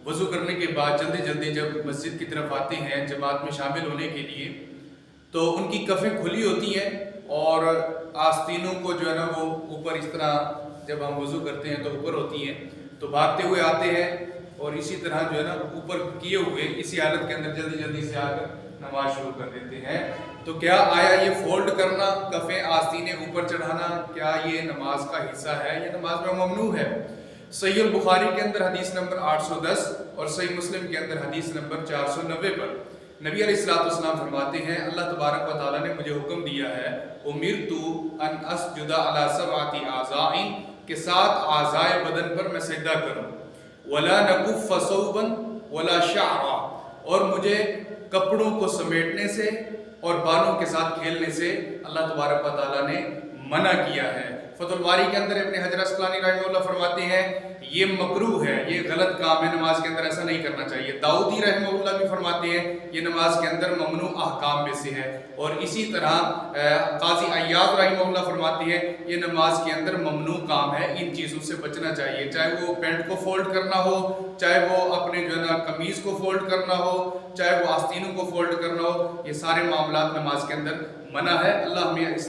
وضو کرنے کے بعد جلدی جلدی جب مسجد کی طرف آتے ہیں جماعت میں شامل ہونے کے لیے، تو ان کی کفیں کھلی ہوتی ہیں اور آستینوں کو جو ہے نا وہ اوپر اس طرح جب ہم وضو کرتے ہیں تو اوپر ہوتی ہیں، تو بھاگتے ہوئے آتے ہیں اور اسی طرح جو ہے نا اوپر کیے ہوئے اسی حالت کے اندر جلدی جلدی سے آ کر نماز شروع کر دیتے ہیں۔ تو کیا آیا یہ فولڈ کرنا، کفیں آستینیں اوپر چڑھانا، کیا یہ نماز کا حصہ ہے یا نماز میں ممنوع ہے؟ صحیح البخاری کے اندر حدیث نمبر 810 اور صحیح مسلم کے اندر حدیث نمبر 490 پر نبی علیہ الصلوۃ والسلام فرماتے ہیں، اللہ تبارک و تعالیٰ نے مجھے حکم دیا ہے امرت ان اسجد علی سبعۃ اعضاء کہ 7 اعضاء بدن پر میں سجدہ کروں، ولا نکف ثوبا ولا شعرا، اور مجھے کپڑوں کو سمیٹنے سے اور بالوں کے ساتھ کھیلنے سے اللہ تبارک و تعالیٰ نے منع کیا ہے۔ فتح الباری کے اندر ابن حجر اسقلانی رحمہ اللہ فرماتے ہیں یہ مکروہ ہے، یہ غلط کام ہے، نماز کے اندر ایسا نہیں کرنا چاہیے۔ داؤدی رحمہ اللہ بھی فرماتے ہیں یہ نماز کے اندر ممنوع احکام میں سے ہے، اور اسی طرح قاضی عیاض رحمہ اللہ فرماتے ہیں یہ نماز کے اندر ممنوع کام ہے، ان چیزوں سے بچنا چاہیے، چاہے وہ پینٹ کو فولڈ کرنا ہو، چاہے وہ اپنے جو ہے نا قمیض کو فولڈ کرنا ہو، چاہے وہ آستینوں کو فولڈ کرنا ہو، یہ سارے معاملات نماز کے اندر منع ہے۔ اللہ ہمیں